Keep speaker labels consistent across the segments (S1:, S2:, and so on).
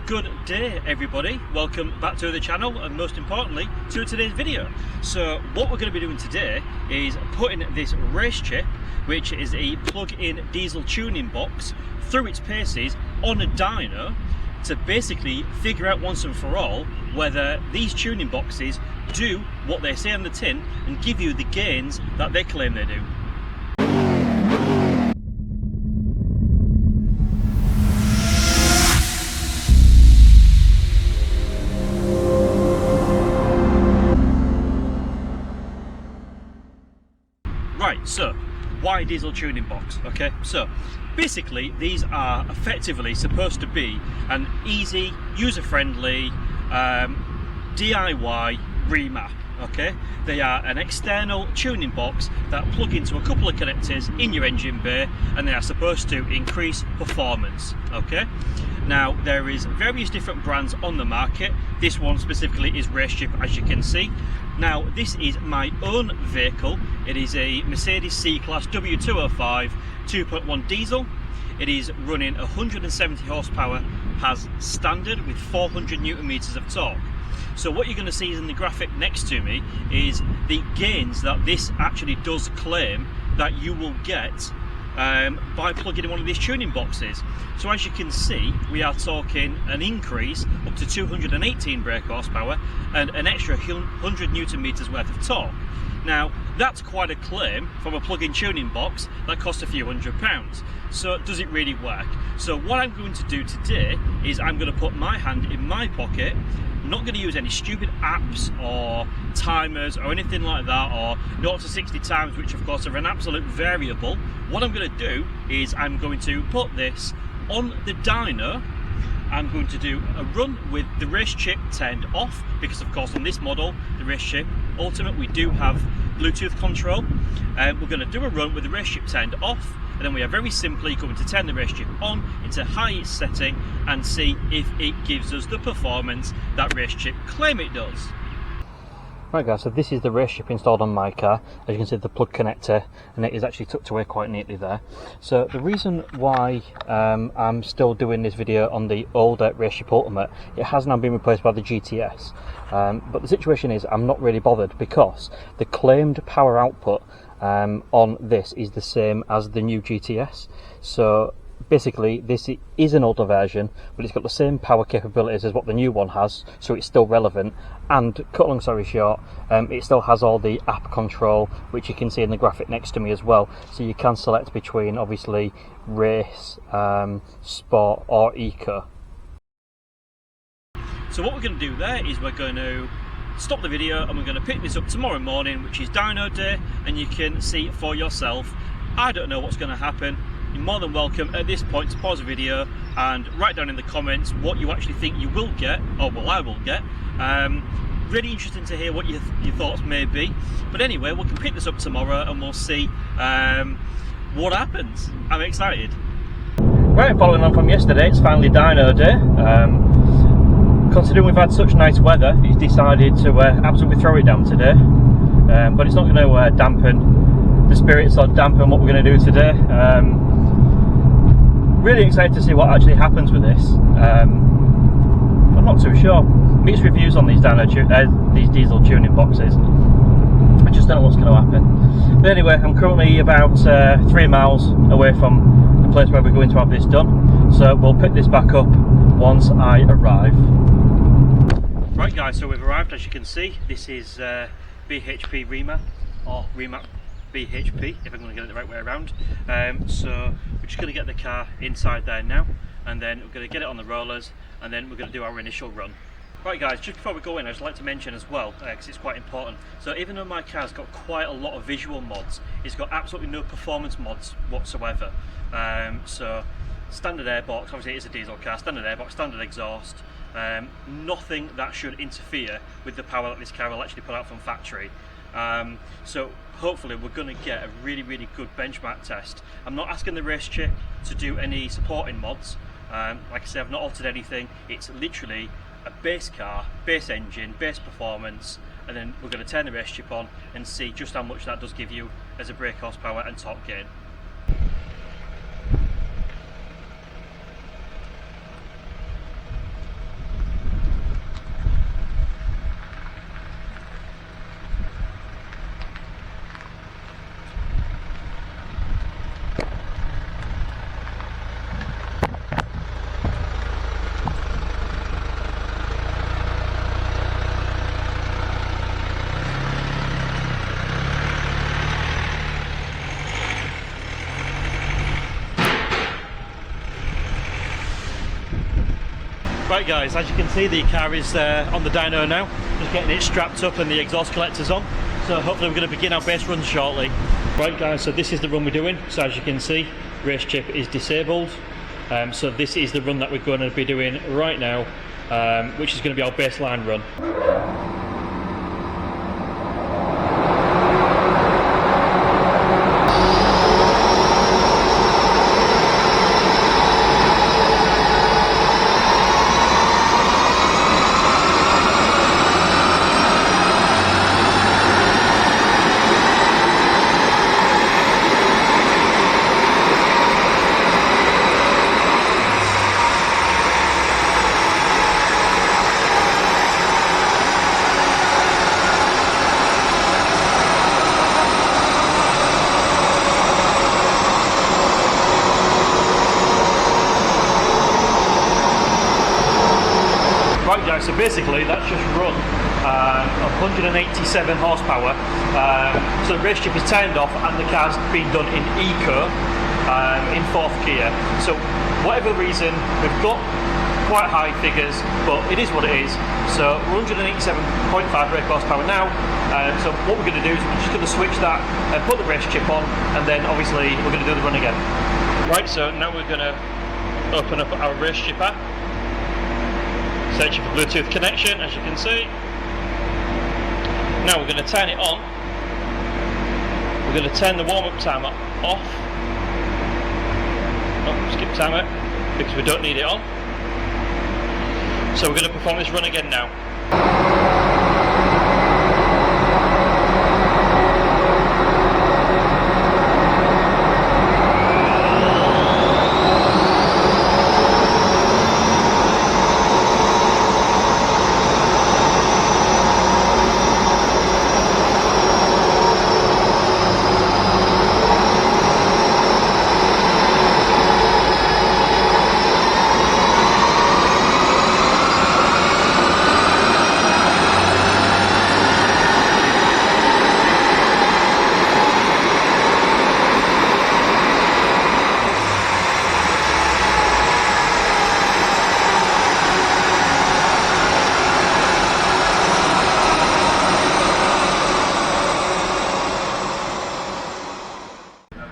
S1: Good day everybody, welcome back to the channel and most importantly to today's video. So what we're going to be doing today is putting this Racechip, which is a plug-in diesel tuning box, through its paces on a dyno to basically figure out once and for all whether these tuning boxes do what they say on the tin and give you the gains that they claim they do. Right, so why diesel tuning box? Okay, so basically these are effectively supposed to be an easy, user-friendly DIY remap. Okay, they are an external tuning box that plug into a couple of connectors in your engine bay, and they are supposed to increase performance. Okay, now there is various different brands on the market. This one specifically is Racechip, as you can see. Now this is my own vehicle. It is a Mercedes C-Class W205 2.1 diesel. It is running 170 horsepower, has standard with 400 Newton meters of torque. So what you're going to see in the graphic next to me is the gains that this actually does claim that you will get by plugging in one of these tuning boxes. So as you can see, we are talking an increase up to 218 brake horsepower and an extra 100 Newton meters worth of torque. Now that's quite a claim from a plug-in tuning box that costs a few £100. So does it really work? So what I'm going to do today is I'm going to put my hand in my pocket. I'm not going to use any stupid apps or timers or anything like that, or 0 to 60 times, which of course are an absolute variable. What I'm going to do is I'm going to put this on the dyno. I'm going to do a run with the Racechip turned off, because of course on this model, the Racechip Ultimate, we do have Bluetooth control. We're going to do a run with the Racechip turned off, and then we are very simply going to turn the Racechip on into highest setting and see if it gives us the performance that Racechip claim it does.
S2: Right guys, so this is the Racechip installed on my car. As you can see, the plug connector, and it is actually tucked away quite neatly there. So the reason why I'm still doing this video on the older Racechip Ultimate, it has now been replaced by the GTS. But the situation is I'm not really bothered, because the claimed power output on this is the same as the new GTS. So basically this is an older version, but it's got the same power capabilities as what the new one has, so it's still relevant. And cut long story short, it still has all the app control, which you can see in the graphic next to me as well. So you can select between obviously race, sport or eco.
S1: So what we're going to do there is we're going to stop the video and we're going to pick this up tomorrow morning, which is dyno day, and you can see for yourself. I don't know what's going to happen. You're more than welcome at this point to pause the video and write down in the comments what you actually think you will get, or well, I will get. Really interesting to hear what your thoughts may be. But anyway, we can pick this up tomorrow and we'll see what happens. I'm excited.
S2: Right, following on from yesterday, it's finally dyno day. Considering we've had such nice weather, he's decided to absolutely throw it down today. But it's not going to dampen the spirits or dampen what we're going to do today. Really excited to see what actually happens with this. I'm not too sure. Mixed reviews on these these diesel tuning boxes. I just don't know what's going to happen. But anyway, I'm currently about 3 miles away from the place where we're going to have this done. So we'll pick this back up once I arrive.
S1: Right guys, so we've arrived. As you can see, this is BHP remap, or remap BHP, if I'm going to get it the right way around. So we're just going to get the car inside there now, and then we're going to get it on the rollers, and then we're going to do our initial run. Right guys, just before we go in, I'd just like to mention as well, because it's quite important. So even though my car's got quite a lot of visual mods, it's got absolutely no performance mods whatsoever. So standard airbox, obviously it is a diesel car, standard airbox, standard exhaust, nothing that should interfere with the power that this car will actually put out from factory. So hopefully we're going to get a really good benchmark test. I'm not asking the Racechip to do any supporting mods. Like I say, I've not altered anything. It's literally a base car, base engine, base performance, and then we're going to turn the Racechip on and see just how much that does give you as a brake horsepower and torque gain. Right guys, as you can see, the car is on the dyno now, just getting it strapped up and the exhaust collectors on. So hopefully we're going to begin our base run shortly. Right guys, so this is the run we're doing. So as you can see, Racechip is disabled. So this is the run that we're going to be doing right now, which is going to be our baseline run. So basically that's just run 187 horsepower. So the Racechip is turned off and the car's been done in eco in 4th gear. So whatever reason, we've got quite high figures, but it is what it is. So 187.5 brake horsepower now. So what we're going to do is we're just going to switch that and put the Racechip on, and then obviously we're going to do the run again. Right, so now we're going to open up our Racechip app. Searching for Bluetooth connection, as you can see. Now we're going to turn it on. We're going to turn the warm-up timer off. Oh, skip timer, because we don't need it on. So we're going to perform this run again now.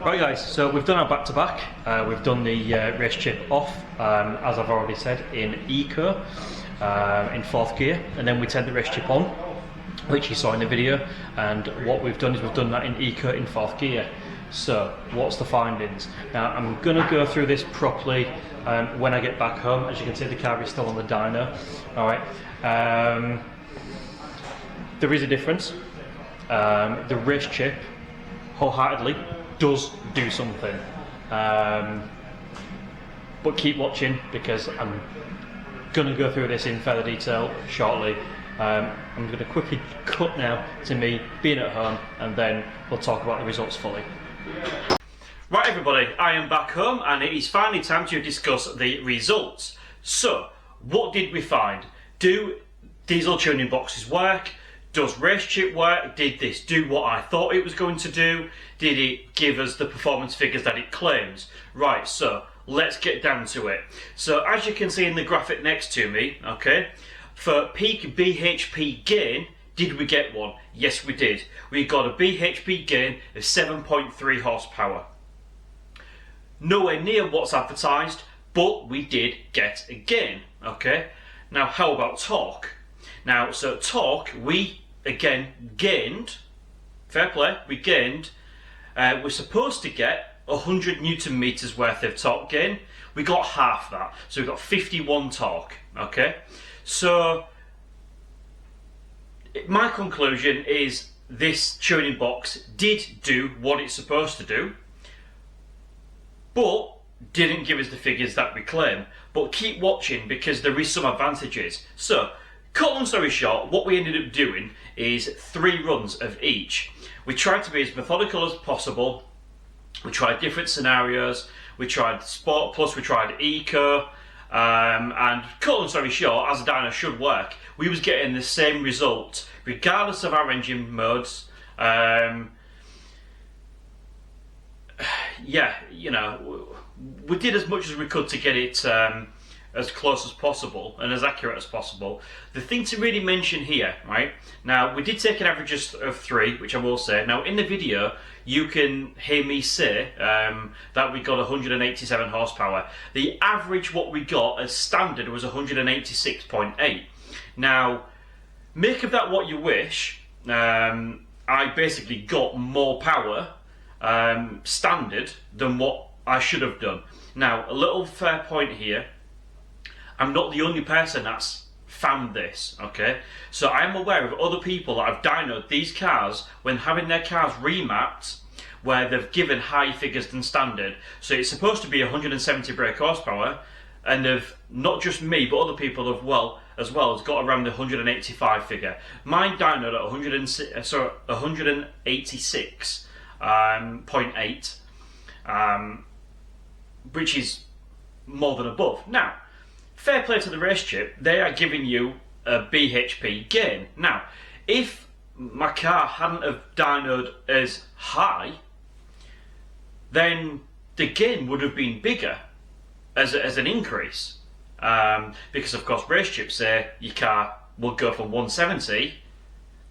S1: Right guys, so we've done our back-to-back. We've done the Racechip off, as I've already said, in eco, in 4th gear, and then we turned the Racechip on, which you saw in the video, and what we've done is we've done that in eco in 4th gear. So, what's the findings? Now, I'm going to go through this properly when I get back home. As you can see, the car is still on the dyno. Alright, there is a difference. The Racechip, wholeheartedly, does do something, but keep watching because I'm going to go through this in further detail shortly. I'm going to quickly cut now to me being at home, and then we'll talk about the results fully. Right everybody, I am back home and it is finally time to discuss the results. So, what did we find? Do diesel tuning boxes work? Does Racechip work? Did this do what I thought it was going to do? Did it give us the performance figures that it claims? Right, so let's get down to it. So as you can see in the graphic next to me, okay, for peak BHP gain, did we get one? Yes we did. We got a BHP gain of 7.3 horsepower. Nowhere near what's advertised, but we did get a gain, okay? Now how about torque? Now, so torque, we again gained, fair play, we gained, we're supposed to get 100 Newton meters worth of torque gain. We got half that, so we got 51 torque, okay? So, my conclusion is this tuning box did do what it's supposed to do, but didn't give us the figures that we claim. But keep watching because there is some advantages. So, cut long story short, what we ended up doing is 3 runs of each. We tried to be as methodical as possible. We tried different scenarios. We tried Sport Plus, we tried Eco, and cut long story short, as a dyno should work, we was getting the same result regardless of our engine modes. Yeah, you know, we did as much as we could to get it as close as possible and as accurate as possible. The thing to really mention here, right, now we did take an average of 3, which I will say. Now in the video you can hear me say that we got 187 horsepower. The average what we got as standard was 186.8. Now make of that what you wish. I basically got more power standard than what I should have done. Now a little fair point here, I'm not the only person that's found this, okay? So I am aware of other people that have dynoed these cars when having their cars remapped, where they've given higher figures than standard. So it's supposed to be 170 brake horsepower, and they've, not just me, but other people have as well has got around the 185 figure. Mine dynoed at 186.8, which is more than above. Now, fair play to the Racechip, they are giving you a BHP gain. Now, if my car hadn't have dynoed as high, then the gain would have been bigger as an increase. Because of course Racechip say your car will go from 170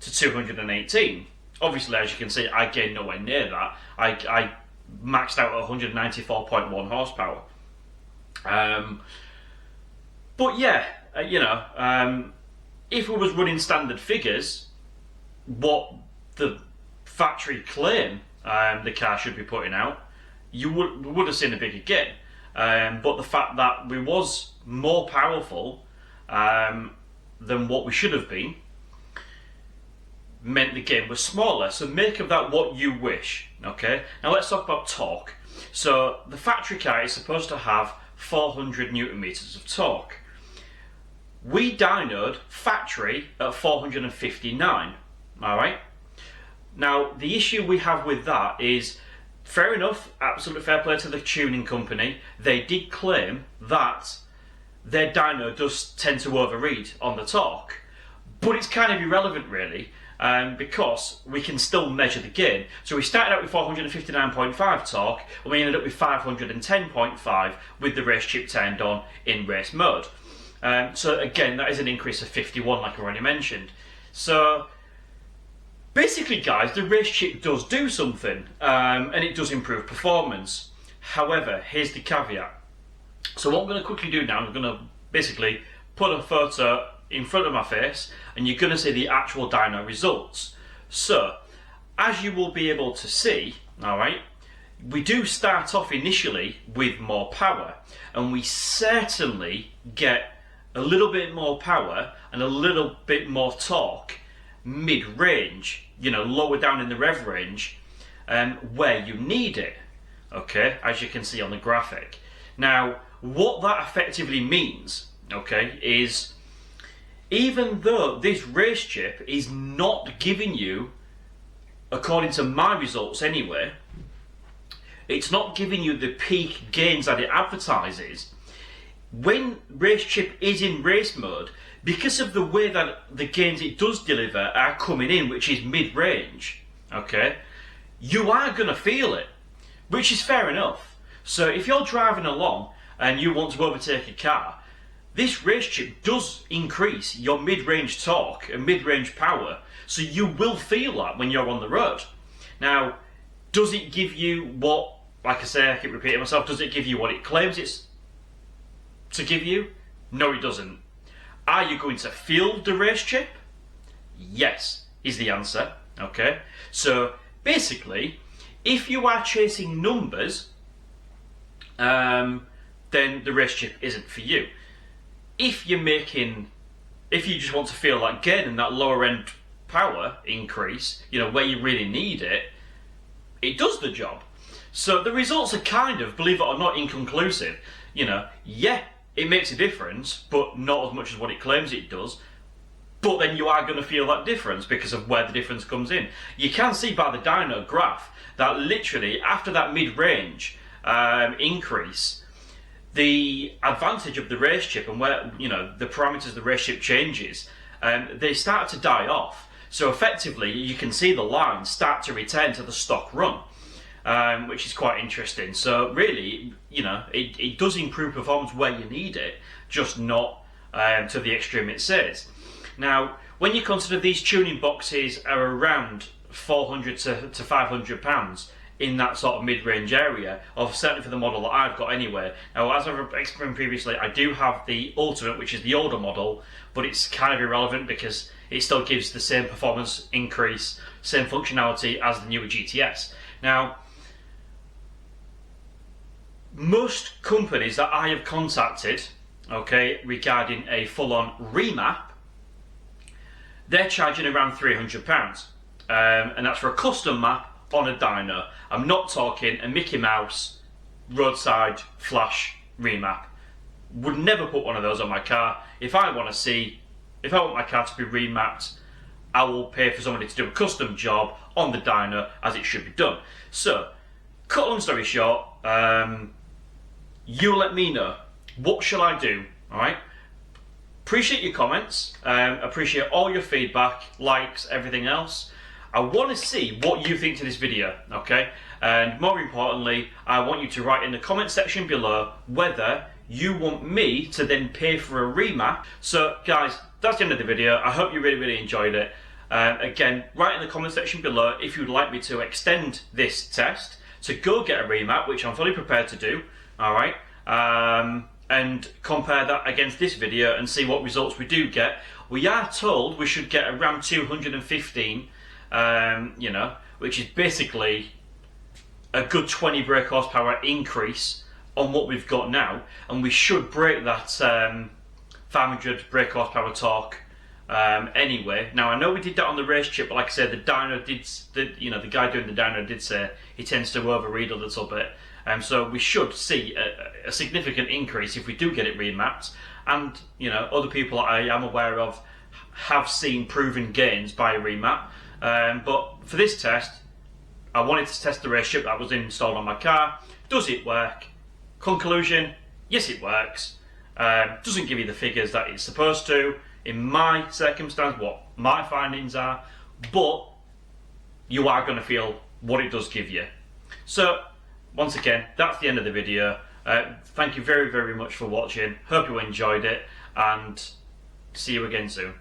S1: to 218. Obviously, as you can see, I gained nowhere near that. I maxed out at 194.1 horsepower. But yeah, you know, if we was running standard figures, what the factory claim the car should be putting out, we would have seen a bigger gain. But the fact that we was more powerful than what we should have been meant the gain was smaller. So make of that what you wish. Okay. Now let's talk about torque. So the factory car is supposed to have 400 newton meters of torque. We dynoed factory at 459. All right. Now the issue we have with that is, fair enough, absolute fair play to the tuning company. They did claim that their dyno does tend to overread on the torque, but it's kind of irrelevant really, because we can still measure the gain. So we started out with 459.5 torque, and we ended up with 510.5 with the Racechip turned on in race mode. So again, that is an increase of 51, like I already mentioned. So basically, guys, the Racechip does do something, and it does improve performance. However, here's the caveat. So what I'm going to quickly do now, I'm going to basically put a photo in front of my face, and you're going to see the actual dyno results. So, as you will be able to see, alright, we do start off initially with more power, and we certainly get a little bit more power and a little bit more torque mid-range, you know, lower down in the rev range, where you need it, okay, as you can see on the graphic. Now, what that effectively means, okay, is even though this Racechip is not giving you, according to my results anyway, it's not giving you the peak gains that it advertises. When Racechip is in race mode, because of the way that the gains it does deliver are coming in, which is mid-range, okay, you are going to feel it, which is fair enough. So if you're driving along and you want to overtake a car, this Racechip does increase your mid-range torque and mid-range power, so you will feel that when you're on the road. Now, does it give you what, like I say, I keep repeating myself, does it give you what it claims it's to give you? No, it doesn't. Are you going to feel the Racechip? Yes, is the answer. Okay, so basically, if you are chasing numbers, then the Racechip isn't for you. If you just want to feel that gain and that lower end power increase, you know, where you really need it, it does the job. So the results are kind of, believe it or not, inconclusive. You know, yeah, it makes a difference, but not as much as what it claims it does. But then you are going to feel that difference because of where the difference comes in. You can see by the dyno graph that literally after that mid-range increase, the advantage of the Racechip and where, you know, the parameters the Racechip changes, they start to die off. So effectively, you can see the lines start to return to the stock run, which is quite interesting. So really, you know, it does improve performance where you need it, just not to the extreme it says. Now, when you consider these tuning boxes are around £400 to £500 in that sort of mid-range area, or certainly for the model that I've got anyway. Now, as I've explained previously, I do have the Ultimate, which is the older model, but it's kind of irrelevant because it still gives the same performance increase, same functionality as the newer GTS. Now, most companies that I have contacted, okay, regarding a full-on remap, they're charging around £300, and that's for a custom map on a dyno. I'm not talking a Mickey Mouse roadside flash remap. Would never put one of those on my car. If I want my car to be remapped, I will pay for somebody to do a custom job on the dyno as it should be done. So, cut long story short, you let me know, what shall I do? Alright? Appreciate your comments, appreciate all your feedback, likes, everything else. I want to see what you think to this video, okay? And more importantly, I want you to write in the comment section below whether you want me to then pay for a remap. So guys, that's the end of the video. I hope you really enjoyed it. Again, write in the comment section below if you'd like me to extend this test to go get a remap, which I'm fully prepared to do, alright? And compare that against this video and see what results we do get. We are told we should get around 215, you know, which is basically a good 20 brake horsepower increase on what we've got now, and we should break that 500 brake horsepower torque anyway. Now I know we did that on the Racechip, but like I said, the dyno the guy doing the dyno did say he tends to overread a little bit. So we should see a significant increase if we do get it remapped, and you know, other people I am aware of have seen proven gains by a remap. But for this test, I wanted to test the Racechip that was installed on my car. Does it work? Conclusion: yes, it works. Doesn't give you the figures that it's supposed to in my circumstance, what my findings are, but you are going to feel what it does give you. So once again, that's the end of the video. Thank you very much for watching. Hope you enjoyed it, and see you again soon.